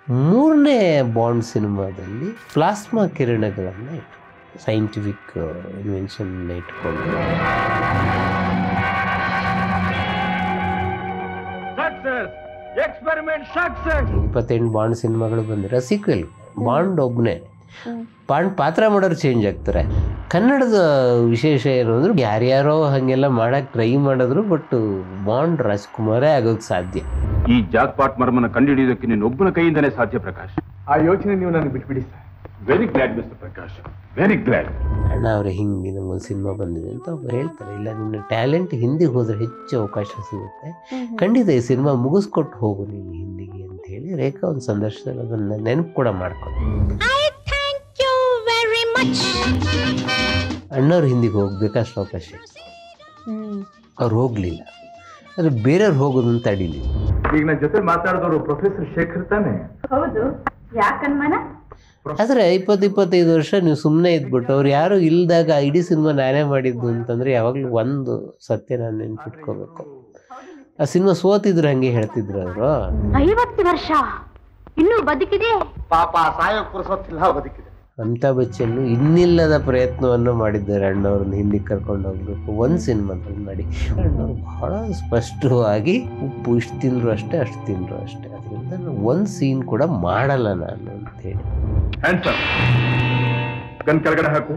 ಮೂರನೇ ಬಾಂಡ್ ಸಿನಿಮಾದಲ್ಲಿ plasma ಕಿರಣಗಳನ್ನು scientific invention ಇಟ್ಕೊಂಡು ಎಕ್ಸ್ಪೆರಿಮೆಂಟ್ 28 ಬಾಂಡ್ ಸಿನಿಮಾಗಳು ಬಂದಿರೋ ಸೀಕ್ವೆಲ್. ಬಾಂಡ್ ಒಬ್ಬನೇ, ಬಾಂಡ್ ಪಾತ್ರ ಮಾಡೋರು ಚೇಂಜ್ ಆಗ್ತಾರೆ. ಕನ್ನಡದ ವಿಶೇಷ ಏನು ಅಂದ್ರೆ ಯಾರ್ಯಾರೋ ಹಾಗೆಲ್ಲ ಮಾಡಕ್ಕೆ ಟ್ರೈ ಮಾಡಿದ್ರು, ಬಟ್ ಬಾಂಡ್ ರಾಜ್ಕುಮಾರೇ ಆಗೋಕ್ಕೆ ಸಾಧ್ಯ. ಈ ಜಾಕ್ ಪಾಟ್ ಮರ್ಮನ ಕಂಡುಹಿಡಿಯೋದಕ್ಕೆ ನೀನೊಬ್ಬನ ಕೈಯಿಂದನೇ ಸಾಧ್ಯ ಪ್ರಕಾಶ್. ಆ ಯೋಚನೆ ನೀವು ನನಗೆ ಬಿಟ್ಬಿಡಿ sir. Very glad mister Prakash, very glad. ಅಣ್ಣ ಅವ್ರೆ ಹಿಂಗೆ ನಮಗೊಂದು ಸಿನಿಮಾ ಬಂದಿದೆ ಅಂತ ಒಬ್ಬರು ಹೇಳ್ತಾರೆ, ಇಲ್ಲ ನಿನ್ನ ಟ್ಯಾಲೆಂಟ್ ಹಿಂದಿಗೆ ಹೋದ್ರೆ ಹೆಚ್ಚು ಅವಕಾಶ ಸಿಗುತ್ತೆ, ಖಂಡಿತ ಈ ಸಿನಿಮಾ ಮುಗಿಸ್ಕೊಟ್ಟು ಹೋಗು ನೀನು ಹಿಂದಿಗೆ ಅಂತ ಹೇಳಿ ರೇಖಾ ಒಂದು ಸಂದರ್ಶನದಲ್ಲಿ ಅದನ್ನು ನೆನಪು ಕೂಡ ಮಾಡ್ಕೊಂಡು ಅಣ್ಣವ್ರು ಹಿಂದಿಗೆ ಹೋಗ್ಬೇಕಷ್ಟು ಅವಕಾಶ ಅವ್ರು ಹೋಗಲಿಲ್ಲ, ಆದರೆ ಬೇರೆಯವ್ರು ಹೋಗೋದನ್ನು ತಡೀಲಿ. ಈಗ ನನ್ನ ಜೊತೆ ಮಾತಾಡಿದವರು ಪ್ರೊಫೆಸರ್ ಶೇಖರ್ ತಾನೆ? ಹೌದು, ಯಾಕನ್ಮಾನ? ಆದರೆ 20-25 ವರ್ಷ ನೀವು ಸುಮ್ಮನೆ ಇದ್ಬಿಟ್ಟು ಅವ್ರು ಯಾರು ಇಲ್ದಾಗ ಇಡೀ ಸಿನಿಮಾ ನಾನೇ ಮಾಡಿದ್ದು ಅಂತಂದರೆ ಯಾವಾಗಲೂ ಒಂದು ಸತ್ಯ ನಾನು ನೆನ್ಪಿಟ್ಕೋಬೇಕು. ಆ ಸಿನಿಮಾ ಸೋತಿದ್ರು ಹಂಗೆ ಹೇಳ್ತಿದ್ರು ಅವರು. 50 ವರ್ಷ ಇನ್ನೂ ಬದುಕಿದೆ ಪಾಪ, ಸಾಯೋ ಪುರುಸೊತ್ತಿಲ್ಲ, ಬದುಕಿದೆ. ಅಮಿತಾಬ್ ಬಚ್ಚನ್ ಇನ್ನಿಲ್ಲದ ಪ್ರಯತ್ನವನ್ನು ಮಾಡಿದ್ದಾರೆ ಅಣ್ಣವ್ರನ್ನ ಹಿಂದಿಗೆ ಕರ್ಕೊಂಡು ಹೋಗ್ಬೇಕು ಒಂದು ಸಿನಿಮಾದಲ್ಲಿ ಮಾಡಿ. ಅಣ್ಣವ್ರು ಬಹಳ ಸ್ಪಷ್ಟವಾಗಿ ಉಪ್ಪು ಇಷ್ಟು ತಿಂದ್ರು ಅಷ್ಟೇ, ಅಷ್ಟು ತಿಂದ್ರು ಅಷ್ಟೇ, ಅದರಿಂದ ಒಂದು ಸೀನ್ ಕೂಡ ಮಾಡಲ್ಲ ನಾನು ಅಂತೇಳಿ. ಗನ್ ಕೆಳಗಡೆ ಹಾಕು,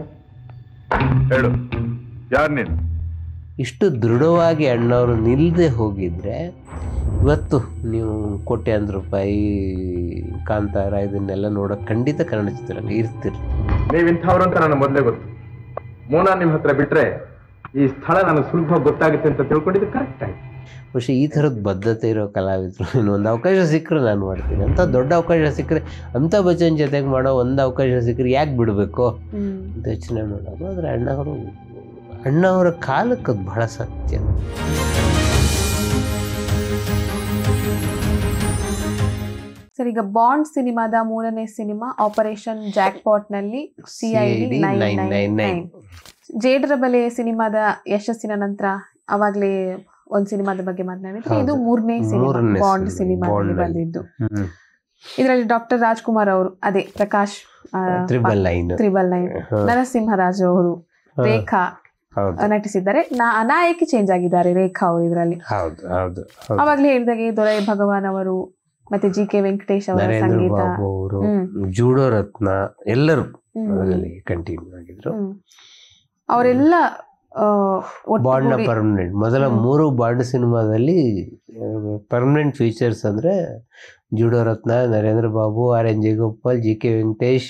ಹೇಳು ಯಾರು ನೀನು? ಇಷ್ಟು ದೃಢವಾಗಿ ಅಣ್ಣವರು ನಿಲ್ಲದೆ ಹೋಗಿದ್ರೆ ಇವತ್ತು ನೀವು ಕೋಟ್ಯಾಂತರ ರೂಪಾಯಿ ಕಾಂತಾರ ಇದನ್ನೆಲ್ಲ ನೋಡೋಕೆ ಖಂಡಿತ ಕನ್ನಡ ಚಿತ್ರರಂಗ ಇರ್ತೀರಿ. ನೀವು ಇಂಥವ್ರು ಅಂತ ನನಗೆ ಮೊದಲೇ ಗೊತ್ತು. ಮೋನಾ ನಿಮ್ಮ ಹತ್ರ ಬಿಟ್ರೆ ಈ ಸ್ಥಳ ನನಗೆ ಸುಲಭ ಗೊತ್ತಾಗುತ್ತೆ ಅಂತ ತಿಳ್ಕೊಂಡಿದ್ದು ಕರೆಕ್ಟ್ ಆಯ್ತು. പക്ഷേ ಈ ಥರದ ಬದ್ಧತೆ ಇರೋ ಕಲಾವಿದರು ಇನ್ನೊಂದು ಅವಕಾಶ ಸಿಕ್ಕರೆ ನಾನು ಮಾಡ್ತೀನಿ ಅಂತ ದೊಡ್ಡ ಅವಕಾಶ ಸಿಕ್ಕರೆ ಅಮಿತಾಬ್ ಬಚ್ಚನ್ ಜೊತೆಗೆ ಮಾಡೋ ಒಂದು ಅವಕಾಶ ಸಿಕ್ಕರೆ ಯಾಕೆ ಬಿಡಬೇಕು ಅಂತ ಯೋಚನೆ ಮಾಡೋದು. ಆದರೆ ಅಣ್ಣವರ ಕಾಲಕ್ಕೆ ಅದು ಬಹಳ ಸತ್ಯ. ಸರ್, ಈಗ ಬಾಂಡ್ ಸಿನಿಮಾದ ಮೂರನೇ ಸಿನಿಮಾ ಆಪರೇಷನ್ ಜಾಕ್ಪಾಟ್ ನಲ್ಲಿ CID 999. ಜೇಡರ ಬಲೆ ಸಿನಿಮಾದ ಯಶಸ್ಸಿನ ನಂತರ ಅವಾಗ್ಲೇ ಒಂದು ಸಿನಿಮಾದ ಬಗ್ಗೆ ಮಾತನಾಡಿದ್ರೆ ಇದು ಮೂರನೇ ಸಿನಿಮಾ ಬಾಂಡ್ ಸಿನಿಮಾದಲ್ಲಿ ಬಂದಿದ್ದು. ಇದರಲ್ಲಿ ಡಾಕ್ಟರ್ ರಾಜ್ಕುಮಾರ್ ಅವರು, ಅದೇ ಪ್ರಕಾಶ್, 999, ನರಸಿಂಹರಾಜು ಅವರು, ರೇಖಾ ನಟಿಸಿದ್ದಾರೆ. ನಾಯಕಿ ಚೇಂಜ್ ಆಗಿದ್ದಾರೆ ರೇಖಾ ಅವರು ಇದರಲ್ಲಿ. ಅವಾಗ್ಲೇ ಹೇಳಿದಾಗೆ ದೊರೆ ಭಗವಾನ್ ಅವರು ಮತ್ತೆ GK ವೆಂಕಟೇಶ್ ಅವರ ಸಂಗೀತ, ಜೂಡೋ ರತ್ನ ಎಲ್ಲರೂ ಕಂಟಿನ್ಯೂ ಆಗಿದ್ರು. ಅವರೆಲ್ಲ ಬಾಂಡ್ನ ಪರ್ಮನೆಂಟ್ ಮೊದಲ 3 ಬಾಂಡ್ ಸಿನಿಮಾದಲ್ಲಿ ಪರ್ಮನೆಂಟ್ ಫೀಚರ್ಸ್ ಅಂದ್ರೆ ಜೂಡೋ ರತ್ನ, ನರೇಂದ್ರ ಬಾಬು, RN ಜಯಗೋಪಾಲ್, GK ವೆಂಕಟೇಶ್,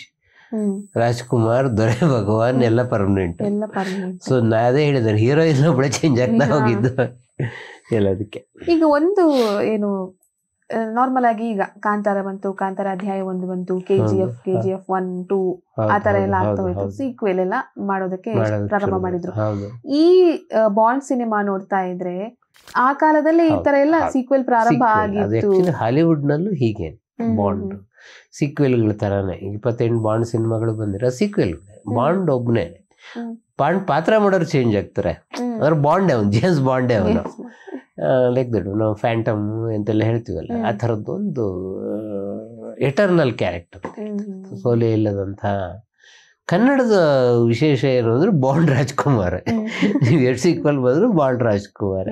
ರಾಜ್ಕುಮಾರ್, ದೊರೆ ಭಗವಾನ್ ಎಲ್ಲ ಪರ್ಮನೆಂಟ್. ಸೊ ನಾ ಅದೇ ಹೇಳಿದ್ದೇನೆ, ಹೀರೋಯಿನ್ ಒಬ್ಬಳೆ ಚೇಂಜ್ ಆಗ್ತಾ ಹೋಗಿದ್ದು ಎಲ್ಲದಕ್ಕೆ. ಈಗ ಒಂದು ಏನು ನಾರ್ಮಲ್ ಆಗಿ ಈಗ ಕಾಂತಾರ ಬಂತು, ಕಾಂತಾರ ಅಧ್ಯಾಯ 1 ಬಂತು, KGF 1, 2 ಆ ತರ ಎಲ್ಲ ಆಗ್ತಾ ಹೋಯ್ತು, ಸೀಕ್ವೆಲ್ ಎಲ್ಲ ಮಾಡೋದಕ್ಕೆ ಪ್ರಾರಂಭ ಮಾಡಿದ್ರು. ಈ ಬಾಂಡ್ ಸಿನಿಮಾ ನೋಡ್ತಾ ಇದ್ರೆ ಆ ಕಾಲದಲ್ಲಿ ಈ ತರ ಎಲ್ಲ ಸೀಕ್ವೆಲ್ ಪ್ರಾರಂಭ ಆಗಿತ್ತು. ಹಾಲಿವುಡ್ ನಲ್ಲೂ ಹೀಗೆ ಬಾಂಡ್ ಸೀಕ್ವೆಲ್ಗಳ ತರಾನೇ 28 ಬಾಂಡ್ ಸಿನಿಮಾಗಳು ಬಂದಿರೋ ಸೀಕ್ವೆಲ್. ಬಾಂಡ್ ಒಬ್ಬನೇ, ಬಾಂಡ್ ಪಾತ್ರ ಮಾಡೋರು ಚೇಂಜ್ ಆಗ್ತಾರೆ, ಅದ್ರ ಬಾಂಡೇ ಅವನು, ಜೇಮ್ಸ್ ಬಾಂಡೇ ಅವನು. ಲೈಕ್ ದಟ್ ನಾವು ಫ್ಯಾಂಟಮ್ ಅಂತೆಲ್ಲ ಹೇಳ್ತೀವಲ್ಲ, ಆ ಥರದ್ದೊಂದು ಎಟರ್ನಲ್ ಕ್ಯಾರೆಕ್ಟರ್, ಸೋಲೆ ಇಲ್ಲದಂಥ. ಕನ್ನಡದ ವಿಶೇಷ ಏನು ಅಂದ್ರೆ ಬಾಂಡ್ ರಾಜ್ಕುಮಾರ್. ನೀವು ಎರಡು ಸೀಕ್ವೆಲ್ ಬಂದ್ರು ಬಾಂಡ್ ರಾಜ್ಕುಮಾರ್.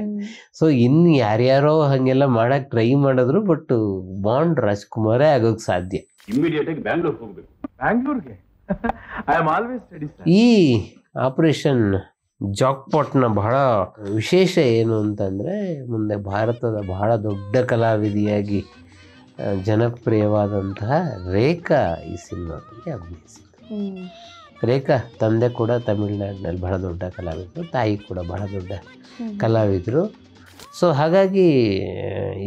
ಸೊ ಇನ್ನು ಯಾರ್ಯಾರೋ ಹಾಗೆಲ್ಲ ಮಾಡಕ್ಕೆ ಟ್ರೈ ಮಾಡಿದ್ರು, ಬಟ್ ಬಾಂಡ್ ರಾಜ್ಕುಮಾರೇ ಆಗೋಕ್ಕೆ ಸಾಧ್ಯ. ಇಮಿಡಿಯೇಟ್ ಆಗಿ ಬ್ಯಾಂಗ್ಳೂರ್ ಹೋಗ್ಬೇಕು. ಬ್ಯಾಂಗ್ಳೂರ್ಗೆ ಐ ಆಮ್ ಆಲ್ವೇಸ್ ರೆಡಿ. ಈ ಆಪರೇಷನ್ ಜಾಕ್ಪಾಟ್ನ ಬಹಳ ವಿಶೇಷ ಏನು ಅಂತಂದರೆ, ಮುಂದೆ ಭಾರತದ ಬಹಳ ದೊಡ್ಡ ಕಲಾವಿದೆಯಾಗಿ ಜನಪ್ರಿಯವಾದಂತಹ ರೇಖಾ ಈ ಸಿನಿಮಾದಲ್ಲಿ ಅಭಿನಯಿಸಿದ್ರು. ರೇಖಾ ತಂದೆ ಕೂಡ ತಮಿಳುನಾಡಿನಲ್ಲಿ ಬಹಳ ದೊಡ್ಡ ಕಲಾವಿದರು, ತಾಯಿ ಕೂಡ ಬಹಳ ದೊಡ್ಡ ಕಲಾವಿದರು. ಸೊ ಹಾಗಾಗಿ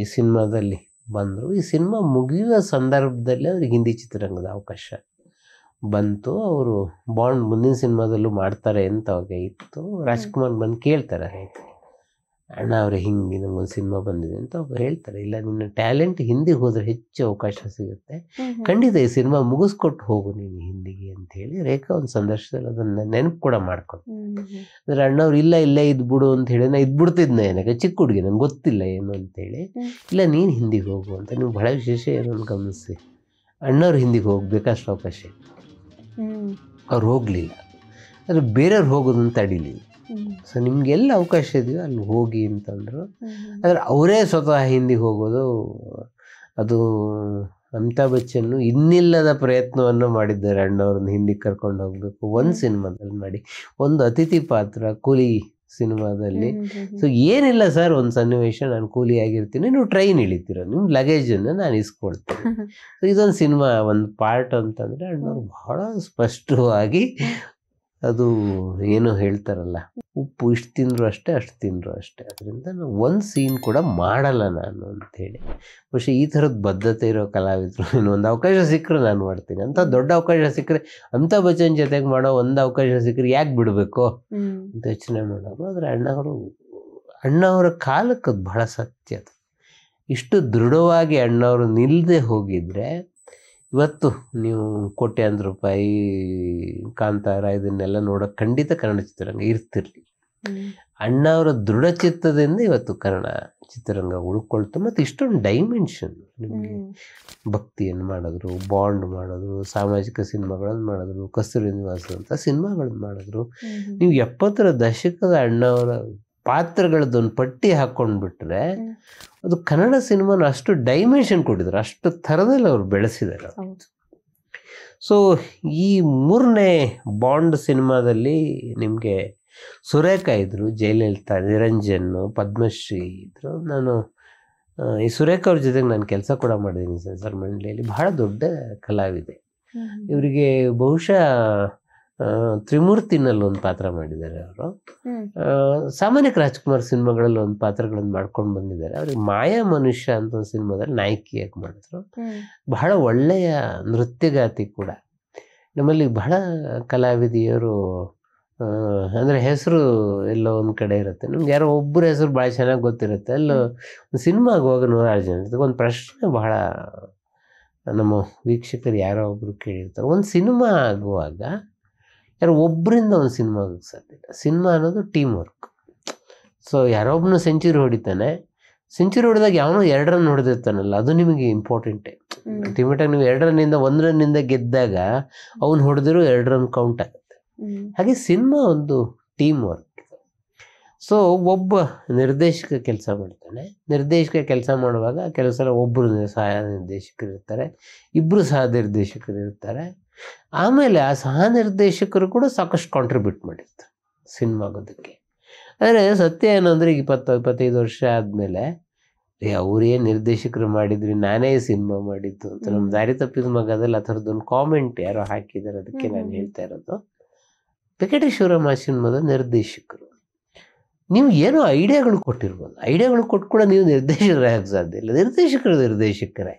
ಈ ಸಿನಿಮಾದಲ್ಲಿ ಬಂದರು. ಈ ಸಿನಿಮಾ ಮುಗಿಯುವ ಸಂದರ್ಭದಲ್ಲಿ ಅವ್ರಿಗೆ ಹಿಂದಿ ಚಿತ್ರರಂಗದ ಅವಕಾಶ ಬಂತು. ಅವರು ಬಾಂಡ್ ಮುಂದಿನ ಸಿನಿಮಾದಲ್ಲೂ ಮಾಡ್ತಾರೆ ಅಂತ ಅವಾಗ ಇತ್ತು. ರಾಜ್ಕುಮಾರ್ ಬಂದು ಕೇಳ್ತಾರೆ, ಅಣ್ಣ ಅವ್ರೆ ಹಿಂಗೆ ನಮಗೊಂದು ಸಿನಿಮಾ ಬಂದಿದೆ ಅಂತ ಒಬ್ಬರು ಹೇಳ್ತಾರೆ, ಇಲ್ಲ ನಿನ್ನ ಟ್ಯಾಲೆಂಟ್ ಹಿಂದಿಗೆ ಹೋದ್ರೆ ಹೆಚ್ಚು ಅವಕಾಶ ಸಿಗುತ್ತೆ, ಖಂಡಿತ ಈ ಸಿನಿಮಾ ಮುಗಿಸ್ಕೊಟ್ಟು ಹೋಗು ನೀನು ಹಿಂದಿಗೆ ಅಂತ ಹೇಳಿ ರೇಖಾ ಒಂದು ಸಂದರ್ಶನದಲ್ಲಿ ಅದನ್ನು ನೆನಪು ಕೂಡ ಮಾಡ್ಕೊಂಡು. ಅಂದರೆ ಅಣ್ಣವ್ರು ಇಲ್ಲ ಇದ್ಬಿಡು ಅಂತ ಹೇಳಿ ನಾ ಇದ್ಬಿಡ್ತಿದ್ನ, ಏನಕ್ಕೆ ಚಿಕ್ಕ ಹುಡುಗಿ ನಂಗೆ ಗೊತ್ತಿಲ್ಲ ಏನು ಅಂತೇಳಿ, ಇಲ್ಲ ನೀನು ಹಿಂದಿಗೆ ಹೋಗು ಅಂತ. ನೀವು ಬಹಳ ವಿಶೇಷ ಏನೋ ಗಮನಿಸಿ, ಅಣ್ಣವ್ರ ಹಿಂದಿಗೆ ಹೋಗ್ಬೇಕಷ್ಟು ಅವಕಾಶ ಇತ್ತು. ಅವ್ರು ಹೋಗಲಿಲ್ಲ, ಆದರೆ ಬೇರೆಯವ್ರು ಹೋಗೋದನ್ನು ತಡೀಲಿಲ್ಲ. ಸೊ ನಿಮಗೆಲ್ಲ ಅವಕಾಶ ಇದೆಯೋ ಅಲ್ಲಿ ಹೋಗಿ ಅಂತಂದರು. ಆದರೆ ಅವರೇ ಸ್ವತಃ ಹಿಂದಿಗೆ ಹೋಗೋದು, ಅದು ಅಮಿತಾಬ್ ಬಚ್ಚನ್ನು ಇನ್ನಿಲ್ಲದ ಪ್ರಯತ್ನವನ್ನು ಮಾಡಿದ್ದಾರೆ ಅಣ್ಣವ್ರನ್ನ ಹಿಂದಿಗೆ ಕರ್ಕೊಂಡು ಹೋಗಬೇಕು. ಒಂದು ಸಿನಿಮಾದಲ್ಲಿ ಮಾಡಿ, ಒಂದು ಅತಿಥಿ ಪಾತ್ರ ಕೂಲಿ ಸಿನಿಮಾದಲ್ಲಿ. ಸೊ ಏನಿಲ್ಲ ಸರ್, ಒಂದು ಸನ್ನಿವೇಶ ನಾನು ಕೂಲಿ ಆಗಿರ್ತೀನಿ, ನೀವು ಟ್ರೈನ್ ಇಳಿತೀರ, ನಿಮ್ಮ ಲಗೇಜನ್ನು ನಾನು ಇಸ್ಕೊಳ್ತೀನಿ. ಸೊ ಇದೊಂದು ಸಿನಿಮಾ ಒಂದು ಪಾರ್ಟ್ ಅಂತಂದರೆ ಅಣ್ಣವ್ರು ಬಹಳ ಸ್ಪಷ್ಟವಾಗಿ ಅದು ಏನು ಹೇಳ್ತಾರಲ್ಲ, ಉಪ್ಪು ಇಷ್ಟು ತಿಂದರು ಅಷ್ಟೇ, ಅಷ್ಟು ತಿಂದರು ಅಷ್ಟೇ, ಅದರಿಂದ ನಾನು ಒಂದು ಸೀನ್ ಕೂಡ ಮಾಡಲ್ಲ ನಾನು ಅಂಥೇಳಿ. പക്ഷേ ಈ ಥರದ ಬದ್ಧತೆ ಇರೋ ಕಲಾವಿದರು ಇನ್ನೊಂದು ಅವಕಾಶ ಸಿಕ್ಕರೆ ನಾನು ಮಾಡ್ತೀನಿ ಅಂತ. ದೊಡ್ಡ ಅವಕಾಶ ಸಿಕ್ಕರೆ ಅಮಿತಾಬ್ ಬಚ್ಚನ್ ಜೊತೆಗೆ ಮಾಡೋ ಒಂದು ಅವಕಾಶ ಸಿಕ್ಕರೆ ಯಾಕೆ ಬಿಡಬೇಕು ಅಂತ ಯೋಚನೆ ಮಾಡೋರು. ಆದರೆ ಅಣ್ಣವರ ಕಾಲಕ್ಕೆ ಅದು ಬಹಳ ಸತ್ಯ. ಅದು ಇಷ್ಟು ದೃಢವಾಗಿ ಅಣ್ಣವರು ನಿಲ್ಲದೆ ಹೋಗಿದ್ರೆ ಇವತ್ತು ನೀವು ಕೋಟ್ಯಾಂತರ ರೂಪಾಯಿ ಕಾಂತಾರ ಇದನ್ನೆಲ್ಲ ನೋಡೋಕೆ ಖಂಡಿತ ಕನ್ನಡ ಚಿತ್ರರಂಗ ಇರ್ತಿರ್ಲಿ. ಅಣ್ಣವರ ದೃಢ ಚಿತ್ತದಿಂದ ಇವತ್ತು ಕನ್ನಡ ಚಿತ್ರರಂಗ ಉಳ್ಕೊಳ್ತು. ಮತ್ತು ಇಷ್ಟೊಂದು ಡೈಮೆನ್ಷನ್, ನಿಮಗೆ ಭಕ್ತಿಯನ್ನು ಮಾಡಿದ್ರು, ಬಾಂಡ್ ಮಾಡಿದ್ರು, ಸಾಮಾಜಿಕ ಸಿನಿಮಾಗಳನ್ನು ಮಾಡಿದ್ರು, ಕಸ್ತೂರಿ ನಿವಾಸ ಅಂತ ಸಿನಿಮಾಗಳನ್ನು ಮಾಡಿದ್ರು. ನೀವು 70ರ ದಶಕದ ಅಣ್ಣವರ ಪಾತ್ರಗಳದ್ದೊಂದು ಪಟ್ಟಿ ಹಾಕ್ಕೊಂಡ್ಬಿಟ್ರೆ ಅದು ಕನ್ನಡ ಸಿನಿಮಾನ ಅಷ್ಟು ಡೈಮೆನ್ಷನ್ ಕೊಟ್ಟಿದ್ರು, ಅಷ್ಟು ಥರದಲ್ಲಿ ಅವ್ರು ಬೆಳೆಸಿದ್ದಾರೆ. ಸೊ ಈ 3ನೇ ಬಾಂಡ್ ಸಿನಿಮಾದಲ್ಲಿ ನಿಮಗೆ ಸುರೇಖ ಇದ್ದರು, ಜಯಲಲಿತಾ, ನಿರಂಜನ್, ಪದ್ಮಶ್ರೀ ಇದ್ದರು. ನಾನು ಈ ಸುರೇಖ ಅವ್ರ ಜೊತೆಗೆ ನಾನು ಕೆಲಸ ಕೂಡ ಮಾಡಿದ್ದೀನಿ ಸೆನ್ಸಾರ್ ಮಂಡಳಿಯಲ್ಲಿ. ಬಹಳ ದೊಡ್ಡ ಕಲಾವಿದೆ. ಇವರಿಗೆ ಬಹುಶಃ ತ್ರಿಮೂರ್ತಿನಲ್ಲಿ ಒಂದು ಪಾತ್ರ ಮಾಡಿದ್ದಾರೆ ಅವರು. ಸಾಮಾನ್ಯಕ್ಕೆ ರಾಜ್ಕುಮಾರ್ ಸಿನಿಮಾಗಳಲ್ಲಿ ಒಂದು ಪಾತ್ರಗಳನ್ನು ಮಾಡ್ಕೊಂಡು ಬಂದಿದ್ದಾರೆ. ಅವ್ರಿಗೆ ಮಾಯಾ ಮನುಷ್ಯ ಅಂತ ಒಂದು ಸಿನಿಮಾದಲ್ಲಿ ನಾಯಕಿಯಾಗಿ ಮಾಡಿದ್ರು. ಬಹಳ ಒಳ್ಳೆಯ ನೃತ್ಯಗಾತಿ ಕೂಡ. ನಮ್ಮಲ್ಲಿ ಬಹಳ ಕಲಾವಿದೆಯರು ಅಂದರೆ ಹೆಸರು ಎಲ್ಲೋ ಒಂದು ಕಡೆ ಇರುತ್ತೆ, ನಮ್ಗೆ ಯಾರೋ ಒಬ್ಬರ ಹೆಸರು ಭಾಳ ಚೆನ್ನಾಗಿ ಗೊತ್ತಿರುತ್ತೆ. ಎಲ್ಲೋ ಒಂದು ಸಿನಿಮಾಗೆ ಹೋಗಿ 100 ಜನ ಇರ್ತದೆ. ಒಂದು ಪ್ರಶ್ನೆ ಬಹಳ ನಮ್ಮ ವೀಕ್ಷಕರು ಯಾರೋ ಒಬ್ಬರು ಕೇಳಿರ್ತಾರೆ, ಒಂದು ಸಿನಿಮಾ ಆಗುವಾಗ ಯಾರೋ ಒಬ್ಬರಿಂದ ಒಂದು ಸಿನಿಮಾ ಆಗೋಕ್ಕೆ ಸಾಧ್ಯ ಇಲ್ಲ. ಸಿನಿಮಾ ಅನ್ನೋದು ಟೀಮ್ ವರ್ಕ್. ಸೊ ಯಾರೊಬ್ಬನು ಸೆಂಚುರಿ ಹೊಡಿತಾನೆ, ಸೆಂಚುರಿ ಹೊಡೆದಾಗ ಯಾವನೋ 2 ರನ್ ಹೊಡೆದಿರ್ತಾನಲ್ಲ, ಅದು ನಿಮಗೆ ಇಂಪಾರ್ಟೆಂಟೇ. ಅಲ್ಟಿಮೇಟಾಗಿ ನೀವು 2 ರನ್ನಿಂದ 1 ರನ್ನಿಂದ ಗೆದ್ದಾಗ ಅವ್ನು ಹೊಡೆದಿರೋ 2 ರನ್ ಕೌಂಟ್ ಆಗುತ್ತೆ. ಹಾಗೆ ಸಿನಿಮಾ ಒಂದು ಟೀಮ್ ವರ್ಕ್. ಸೊ ಒಬ್ಬ ನಿರ್ದೇಶಕ ಕೆಲಸ ಮಾಡ್ತಾನೆ. ನಿರ್ದೇಶಕ ಕೆಲಸ ಮಾಡುವಾಗ ಕೆಲವು ಸಲ ಒಬ್ಬರು ಸಹ ನಿರ್ದೇಶಕರು ಇರ್ತಾರೆ, 2 ಸಹ ನಿರ್ದೇಶಕರು ಇರ್ತಾರೆ. ಆಮೇಲೆ ಆ ಸಹ ನಿರ್ದೇಶಕರು ಕೂಡ ಸಾಕಷ್ಟು ಕಾಂಟ್ರಿಬ್ಯೂಟ್ ಮಾಡಿರ್ತಾರೆ ಸಿನಿಮಾಗೋದಕ್ಕೆ. ಆದರೆ ಸತ್ಯ ಏನಂದರೆ 20-25 ವರ್ಷ ಆದಮೇಲೆ ಅವ್ರೇನು ನಿರ್ದೇಶಕರು ಮಾಡಿದ್ರಿ, ನಾನೇ ಸಿನಿಮಾ ಮಾಡಿದ್ದು ಅಂತ ನಮ್ಮ ದಾರಿ ತಪ್ಪಿದ ಮಗದಲ್ಲಿ ಆ ಥರದ್ದೊಂದು ಕಾಮೆಂಟ್ ಯಾರೋ ಹಾಕಿದ್ದಾರೆ. ಅದಕ್ಕೆ ನಾನು ಹೇಳ್ತಾ ಇರೋದು, ವೆಂಕಟೇಶ್ವರ ಸಿನಿಮಾದ ನಿರ್ದೇಶಕರು ನೀವು ಏನೋ ಐಡಿಯಾಗಳು ಕೊಟ್ಟಿರ್ಬೋದು, ಐಡಿಯಾಗಳು ಕೊಟ್ಟು ಕೂಡ ನೀವು ನಿರ್ದೇಶಕರಾಗಕ್ಕೆ ಸಾಧ್ಯ ಇಲ್ಲ. ನಿರ್ದೇಶಕರೇ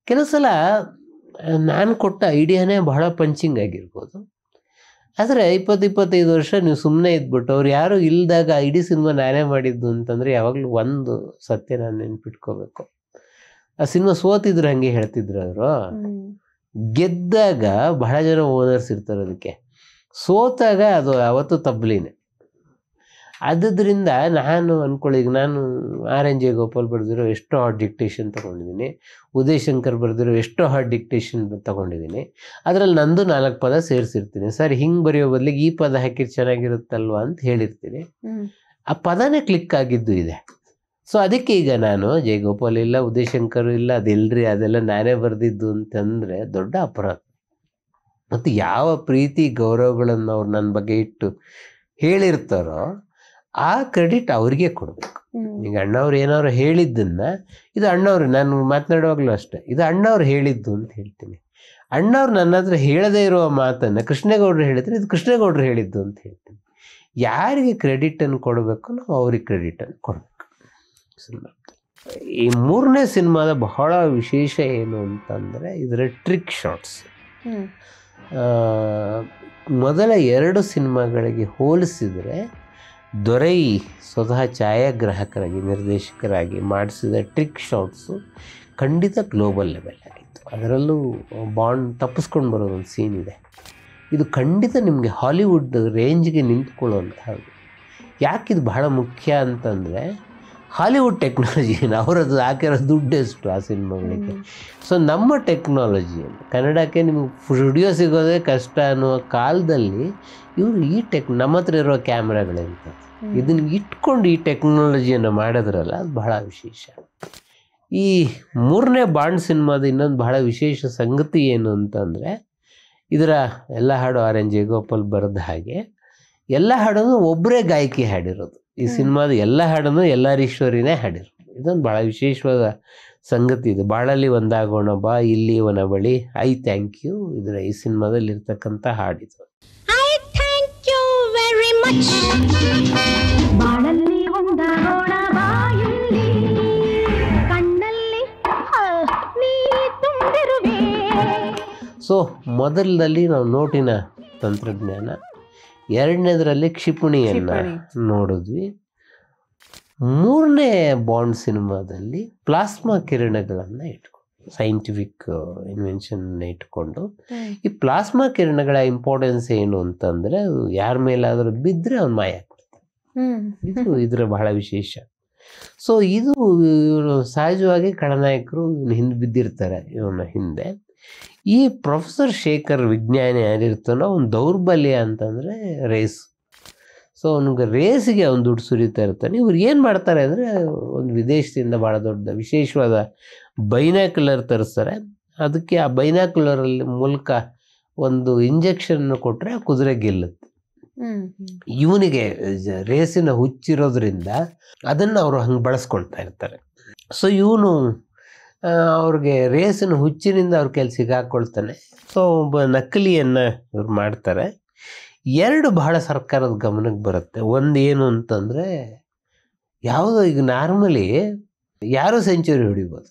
ಕೆಲವು ಸಲ ನಾನು ಕೊಟ್ಟ ಐಡಿಯಾನೇ ಬಹಳ ಪಂಚಿಂಗ್ ಆಗಿರ್ಬೋದು. ಆದರೆ 20-25 ವರ್ಷ ನೀವು ಸುಮ್ಮನೆ ಇದ್ಬಿಟ್ಟು ಅವ್ರು ಯಾರು ಇಲ್ದಾಗ ಇಡೀ ಸಿನಿಮಾ ನಾನೇ ಮಾಡಿದ್ದು ಅಂತಂದರೆ ಯಾವಾಗಲೂ ಒಂದು ಸತ್ಯ ನಾನು ನೆನ್ಪಿಟ್ಕೋಬೇಕು. ಆ ಸಿನಿಮಾ ಸೋತಿದ್ರು ಹಂಗೆ ಹೇಳ್ತಿದ್ರು ಅವರು. ಗೆದ್ದಾಗ ಬಹಳ ಜನ ಓನರ್ಸ್ ಇರ್ತಾರೆ, ಅದಕ್ಕೆ ಸೋತಾಗ ಅದು ಯಾವತ್ತೂ ತಬ್ಲಿನೇ. ಆದ್ದರಿಂದ ನಾನು ಅಂದ್ಕೊಳ್ಳಿ, ಈಗ ನಾನು RNJ ಗೋಪಾಲ್ ಬರೆದಿರೋ ಎಷ್ಟೋ ಹಾರ್ಡ್ ಡಿಕ್ಟೇಷನ್ ತೊಗೊಂಡಿದ್ದೀನಿ, ಉದಯ್ ಶಂಕರ್ ಬರೆದಿರೋ ಎಷ್ಟೋ ಹಾರ್ಡ್ ಡಿಕ್ಟೇಷನ್ ತೊಗೊಂಡಿದ್ದೀನಿ. ಅದರಲ್ಲಿ ನಂದು 4 ಪದ ಸೇರಿಸಿರ್ತೀನಿ. ಸರ್ ಹಿಂಗೆ ಬರೆಯೋ ಬದಲಿಗೆ ಈ ಪದ ಹಾಕಿದ್ರೆ ಚೆನ್ನಾಗಿರುತ್ತಲ್ವ ಅಂತ ಹೇಳಿರ್ತೀನಿ. ಆ ಪದನೇ ಕ್ಲಿಕ್ ಆಗಿದ್ದು ಇದೆ. ಸೊ ಅದಕ್ಕೆ ಈಗ ನಾನು ಜಯಗೋಪಾಲ್ ಇಲ್ಲ, ಉದಯ್ ಶಂಕರ್ ಇಲ್ಲ, ಅದಿಲ್ಲರಿ ಅದೆಲ್ಲ ನಾನೇ ಬರೆದಿದ್ದು ಅಂತಂದರೆ ದೊಡ್ಡ ಅಪರಾಧ. ಮತ್ತು ಯಾವ ಪ್ರೀತಿ ಗೌರವಗಳನ್ನು ಅವ್ರು ನನ್ನ ಬಗ್ಗೆ ಇಟ್ಟು ಹೇಳಿರ್ತಾರೋ ಆ ಕ್ರೆಡಿಟ್ ಅವ್ರಿಗೆ ಕೊಡಬೇಕು. ಈಗ ಅಣ್ಣವ್ರು ಏನಾದ್ರು ಹೇಳಿದ್ದನ್ನು, ಇದು ಅಣ್ಣವ್ರು, ನಾನು ಮಾತನಾಡುವಾಗಲೂ ಅಷ್ಟೇ, ಇದು ಅಣ್ಣವ್ರು ಹೇಳಿದ್ದು ಅಂತ ಹೇಳ್ತೀನಿ. ಅಣ್ಣವ್ರು ನನ್ನ ಹತ್ರ ಹೇಳದೇ ಇರೋ ಮಾತನ್ನು ಕೃಷ್ಣೇಗೌಡರು ಹೇಳಿದರೆ ಇದು ಕೃಷ್ಣೇಗೌಡರು ಹೇಳಿದ್ದು ಅಂತ ಹೇಳ್ತೀನಿ. ಯಾರಿಗೆ ಕ್ರೆಡಿಟನ್ನು ಕೊಡಬೇಕು ನಾವು ಅವ್ರಿಗೆ ಕ್ರೆಡಿಟನ್ನು ಕೊಡಬೇಕು. ಈ 3ನೇ ಸಿನಿಮಾದ ಬಹಳ ವಿಶೇಷ ಏನು ಅಂತಂದರೆ ಇದರ ಟ್ರಿಕ್ ಶಾಟ್ಸ್. ಮೊದಲ 2 ಸಿನಿಮಾಗಳಿಗೆ ಹೋಲಿಸಿದರೆ ದೊರೈ ಸ್ವತಃ ಛಾಯಾಗ್ರಾಹಕರಾಗಿ ನಿರ್ದೇಶಕರಾಗಿ ಮಾಡಿಸಿದ ಟ್ರಿಕ್ ಶಾಟ್ಸು ಖಂಡಿತ ಗ್ಲೋಬಲ್ ಲೆವೆಲ್ ಆಗಿತ್ತು. ಅದರಲ್ಲೂ ಬಾಂಡ್ ತಪ್ಪಿಸ್ಕೊಂಡು ಬರೋದೊಂದು ಸೀನ್ ಇದೆ, ಇದು ಖಂಡಿತ ನಿಮಗೆ ಹಾಲಿವುಡ್ ರೇಂಜ್ಗೆ ನಿಂತ್ಕೊಳ್ಳುವಂಥದ್ದು. ಯಾಕಿದು ಬಹಳ ಮುಖ್ಯ ಅಂತಂದರೆ ಹಾಲಿವುಡ್ ಟೆಕ್ನಾಲಜಿ ಅವರದ್ದು ಹಾಕಿರೋ ದುಡ್ಡು ಎಷ್ಟು ಆ ಸಿನಿಮಾಗಳಿಗೆ. ಸೊ ನಮ್ಮ ಟೆಕ್ನಾಲಜಿಯನ್ನು ಕನ್ನಡಕ್ಕೆ ನಿಮ್ಗೆ ಸ್ಟುಡಿಯೋ ಸಿಗೋದೇ ಕಷ್ಟ ಅನ್ನುವ ಕಾಲದಲ್ಲಿ ಇವರು ನಮ್ಮ ಹತ್ರ ಇರೋ ಕ್ಯಾಮ್ರಾಗಳಿಂತ ಇದನ್ನು ಇಟ್ಕೊಂಡು ಈ ಟೆಕ್ನಾಲಜಿಯನ್ನು ಮಾಡಿದ್ರಲ್ಲ ಅದು ಬಹಳ ವಿಶೇಷ. ಈ 3ನೇ ಬಾಂಡ್ ಸಿನಿಮಾದ ಇನ್ನೊಂದು ಬಹಳ ವಿಶೇಷ ಸಂಗತಿ ಏನು ಅಂತಂದರೆ ಇದರ ಎಲ್ಲ ಹಾಡು ಆರ್ ಎನ್ ಜಯಗೋಪಾಲ್ ಬರೆದ ಹಾಗೆ ಎಲ್ಲ ಹಾಡನ್ನು ಒಬ್ಬರೇ ಗಾಯಕಿ ಹಾಡಿರೋದು. ಈ ಸಿನಿಮಾದ ಎಲ್ಲ ಹಾಡನ್ನು ಎಲ್ಲಾರ್ ಈಶ್ವರಿನೇ ಹಾಡಿರೋದು. ಇದೊಂದು ಭಾಳ ವಿಶೇಷವಾದ ಸಂಗತಿ ಇದೆ. ಬಾಳಲ್ಲಿ ಒಂದಾಗೋಣ ಬಾ ಇಲ್ಲಿ ಇವನ ಬಳಿ ಐ ಥ್ಯಾಂಕ್ ಯು ಇದರ ಈ ಸಿನಿಮಾದಲ್ಲಿ ಇರ್ತಕ್ಕಂಥ ಹಾಡಿದು. I thank you very much. ಬಾಳಲ್ಲಿ ಒಂದಾಗೋಣ ಬಾ ಇಲ್ಲಿ ಕಣ್ಣಲ್ಲಿ ನೀ ತುಂಬಿರುವೆ. ಸೊ ಮೊದಲದಲ್ಲಿ ನಾವು ನೋಟಿನ ತಂತ್ರಜ್ಞಾನ, ಎರಡನೇದರಲ್ಲಿ ಕ್ಷಿಪಣಿಯನ್ನು ನೋಡಿದ್ವಿ. 3ನೇ ಬಾಂಡ್ ಸಿನಿಮಾದಲ್ಲಿ ಪ್ಲಾಸ್ಮಾ ಕಿರಣಗಳನ್ನು ಇಟ್ಕೊಂಡು ಸೈಂಟಿಫಿಕ್ ಇನ್ವೆನ್ಷನ್ನ ಇಟ್ಕೊಂಡು ಈ ಪ್ಲಾಸ್ಮಾ ಕಿರಣಗಳ ಇಂಪಾರ್ಟೆನ್ಸ್ ಏನು ಅಂತಂದರೆ ಯಾರ ಮೇಲಾದರೂ ಬಿದ್ದರೆ ಅವ್ನು ಮಾಯ ಆಗ್ಬಿಡ್ತಾನೆ. ಇದು ಇದರ ಬಹಳ ವಿಶೇಷ. ಸೊ ಇದು ಇವರು ಸಹಜವಾಗಿ ಖಳನಾಯಕರು ಹಿಂದೆ ಬಿದ್ದಿರ್ತಾರೆ ಇವನ ಹಿಂದೆ. ಈ ಪ್ರೊಫೆಸರ್ ಶೇಖರ್ ವಿಜ್ಞಾನಿ ಯಾರಿರ್ತಾನೋ ಅವ್ನ ದೌರ್ಬಲ್ಯ ಅಂತಂದರೆ ರೇಸ್. ಸೊ ಅವನಿಗೆ ರೇಸಿಗೆ ಅವ್ನು ದುಡ್ಡು ಸುರಿತಾ ಇರ್ತಾನೆ. ಇವ್ರು ಏನು ಮಾಡ್ತಾರೆ ಅಂದರೆ ಒಂದು ವಿದೇಶದಿಂದ ಭಾಳ ದೊಡ್ಡ ವಿಶೇಷವಾದ ಬೈನಾಕ್ಯುಲರ್ ತರಿಸ್ತಾರೆ. ಅದಕ್ಕೆ ಆ ಬೈನಾಕ್ಯುಲರಲ್ಲಿ ಮೂಲಕ ಒಂದು ಇಂಜೆಕ್ಷನ್ ಕೊಟ್ಟರೆ ಆ ಕುದುರೆ ಗೆಲ್ಲುತ್ತೆ. ಇವನಿಗೆ ರೇಸಿನ ಹುಚ್ಚಿರೋದ್ರಿಂದ ಅದನ್ನು ಅವರು ಹಂಗೆ ಬಳಸ್ಕೊಳ್ತಾ ಇರ್ತಾರೆ. ಸೊ ಇವನು ಅವ್ರಿಗೆ ರೇಸಿನ ಹುಚ್ಚಿನಿಂದ ಅವ್ರ ಕೈಲಿ ಸಿಗಾಕೊಳ್ತಾನೆ. ಸೊ ಒಬ್ಬ ನಕಲಿಯನ್ನು ಇವ್ರು ಮಾಡ್ತಾರೆ. 2 ಬಹಳ ಸರ್ಕಾರದ ಗಮನಕ್ಕೆ ಬರುತ್ತೆ. ಒಂದು ಏನು ಅಂತಂದರೆ ಯಾವುದೋ ಈಗ ನಾರ್ಮಲಿ ಯಾರೂ ಸೆಂಚುರಿ ಹೊಡಿಬೋದು,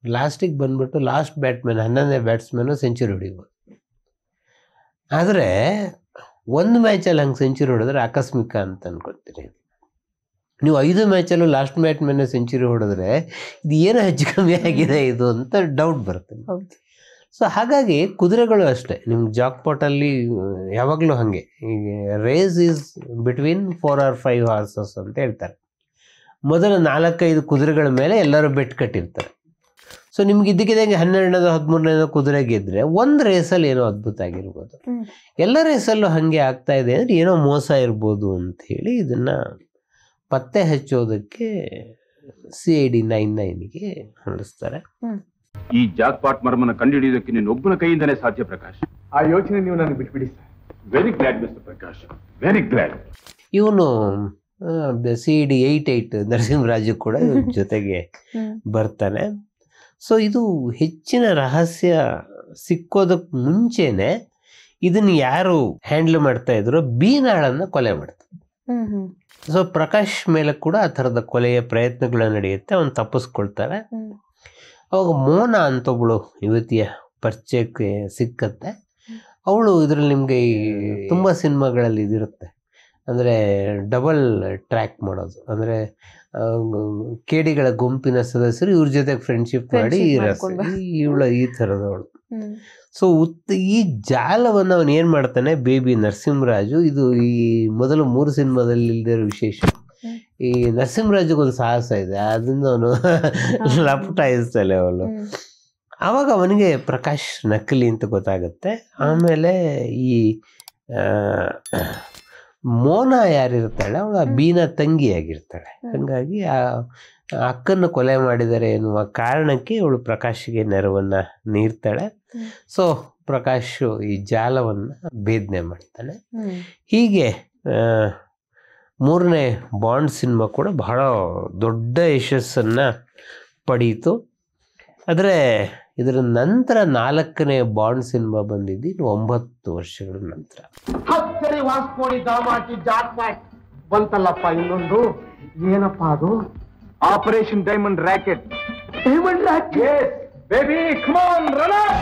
ಲಾಸ್ಟಿಗೆ ಬಂದ್ಬಿಟ್ಟು ಲಾಸ್ಟ್ ಬ್ಯಾಟ್ಮನ್ 11ನೇ ಬ್ಯಾಟ್ಸ್ಮನ್ನು ಸೆಂಚುರಿ ಹೊಡಿಬೋದು. ಆದರೆ ಒಂದು ಮ್ಯಾಚಲ್ಲಿ ಹಂಗೆ ಸೆಂಚುರಿ ಹೊಡೆದ್ರೆ ಆಕಸ್ಮಿಕ ಅಂತ ಅನ್ಕೊತೀರಿ. ನೀವು 5 ಮ್ಯಾಚಲ್ಲೂ ಲಾಸ್ಟ್ ಬ್ಯಾಟ್ಮನ್ ಸೆಂಚುರಿ ಹೊಡೆದ್ರೆ ಇದು ಏನೋ ಹೆಚ್ಚು ಕಮ್ಮಿ ಆಗಿದೆ ಇದು ಅಂತ ಡೌಟ್ ಬರುತ್ತೆ. ಸೊ ಹಾಗಾಗಿ ಕುದುರೆಗಳು ಅಷ್ಟೇ. ನಿಮ್ಗೆ ಜಾಕ್ಪಾಟಲ್ಲಿ ಯಾವಾಗಲೂ ಹಾಗೆ ಈಗ race is between 4 or 5 horses ಅಂತ ಹೇಳ್ತಾರೆ. ಮೊದಲ 4-5 ಕುದುರೆಗಳ ಮೇಲೆ ಎಲ್ಲರೂ ಬೆಟ್ ಕಟ್ಟಿರ್ತಾರೆ. ಸೊ ನಿಮ್ಗೆ ಇದ್ದಕ್ಕಿದ್ದಂಗೆ 12ನೇದೋ 13ನೇದೋ ಕುದುರೆ ಗೆದ್ದರೆ ಒಂದು ರೇಸಲ್ಲಿ ಏನೋ ಅದ್ಭುತ ಆಗಿರ್ಬೋದು. ಎಲ್ಲ ರೇಸಲ್ಲೂ ಹಾಗೆ ಆಗ್ತಾ ಇದೆ ಅಂದರೆ ಏನೋ ಮೋಸ ಇರ್ಬೋದು ಅಂಥೇಳಿ ಇದನ್ನು ಪತ್ತೆ ಹಚ್ಚೋದಕ್ಕೆ CID 99ಗೆ ಹೊರಡಿಸ್ತಾರೆ. ಈ ಜಾಕ್ಪಾಟ್ ಮರ್ಮನ ಕಂಡುಹಿಡಿಯೋದಕ್ಕೆ ನೀನೊಬ್ಬನ ಕೈಯಿಂದನೇ ಸಾಧ್ಯ ಪ್ರಕಾಶ್. ಆ ಯೋಚನೆ ನೀವು ನನಗೆ ಬಿಟ್ಬಿಡಿ sir. Very glad mister Prakash, very glad. ಇವನು CID 88 ನರಸಿಂಹರಾಜು ಕೂಡ ಜೊತೆಗೆ ಬರ್ತಾನೆ. ಸೊ ಇದು ಹೆಚ್ಚಿನ ರಹಸ್ಯ ಸಿಕ್ಕೋದಕ್ಕೆ ಮುಂಚೆನೆ ಇದನ್ನು ಯಾರು ಹ್ಯಾಂಡಲ್ ಮಾಡ್ತಾ ಇದ್ರು ಬೀನಾಳನ್ನು ಕೊಲೆ ಮಾಡ್ತಾರೆ. ಸೊ ಪ್ರಕಾಶ್ ಮೇಲೆ ಕೂಡ ಆ ಥರದ ಕೊಲೆಯ ಪ್ರಯತ್ನಗಳು ನಡೆಯುತ್ತೆ. ಅವನು ತಪ್ಪಿಸ್ಕೊಳ್ತಾರೆ. ಅವಾಗ ಮೋನಾ ಅಂತ ಒಬ್ಬಳು ಯುವತಿಯ ಪರಿಚಯಕ್ಕೆ ಸಿಕ್ಕತ್ತೆ. ಅವಳು ಇದರಲ್ಲಿ ನಿಮಗೆ ತುಂಬ ಸಿನಿಮಾಗಳಲ್ಲಿ ಇದಿರುತ್ತೆ, ಅಂದರೆ ಡಬಲ್ ಟ್ರ್ಯಾಕ್ ಮಾಡೋದು, ಅಂದರೆ ಕೇಡಿಗಳ ಗುಂಪಿನ ಸದಸ್ಯರು ಇವ್ರ ಜೊತೆಗೆ ಫ್ರೆಂಡ್ಶಿಪ್ ಮಾಡಿ ಇವಳು ಈ ಥರದವಳು. ಸೊ ಈ ಜಾಲವನ್ನು ಅವನು ಏನು ಮಾಡ್ತಾನೆ ಬೇಬಿ ನರಸಿಂಹರಾಜು. ಇದು ಈ ಮೊದಲು 3 ಸಿನಿಮಾದಲ್ಲಿ ಇಲ್ಲದೇ ಇರೋ ವಿಶೇಷ. ಈ ನರಸಿಂಹರಾಜುಗೊಂದು ಸಾಹಸ ಇದೆ, ಅದನ್ನ ಅವನು ಲಪಟಾಯಿಸ್ತಾನೆ ಅವಳು. ಆವಾಗ ಅವನಿಗೆ ಪ್ರಕಾಶ್ ನಕಲಿ ಅಂತ ಗೊತ್ತಾಗುತ್ತೆ. ಆಮೇಲೆ ಈ ಮೋನಾ ಯಾರಿರ್ತಾಳೆ ಅವಳು ಆ ಬೀನಾ ತಂಗಿಯಾಗಿರ್ತಾಳೆ. ಹಾಗಾಗಿ ಆ ಅಕ್ಕನ್ನು ಕೊಲೆ ಮಾಡಿದ್ದಾರೆ ಎನ್ನುವ ಕಾರಣಕ್ಕೆ ಇವಳು ಪ್ರಕಾಶ್ಗೆ ನೆರವನ್ನು ನೀಡ್ತಾಳೆ. ಸೊ ಪ್ರಕಾಶ್ ಈ ಜಾಲವನ್ನು ಭೇದನೆ ಮಾಡ್ತಾನೆ. ಹೀಗೆ 3ನೇ ಬಾಂಡ್ ಸಿನಿಮಾ ಕೂಡ ಬಹಳ ದೊಡ್ಡ ಯಶಸ್ಸನ್ನು ಪಡೀತು. ಆದರೆ ಇದರ ನಂತರ 4ನೇ ಬಾಂಡ್ ಸಿನಿಮಾ ಬಂದಿದ್ದು 9 ವರ್ಷಗಳ ನಂತರ. ಹತ್ತರಿ ವಾಸ್ಕೋಡಿ ದಾಮಾಟಿ ಜಾಕ್ಪಾಟ್ ಬಂತಲ್ಲಪ್ಪ. ಇನ್ನೊಂದು ಏನಪ್ಪ ಅದು? Operation diamond racket. Diamond racket? Yes, baby, come on, run up!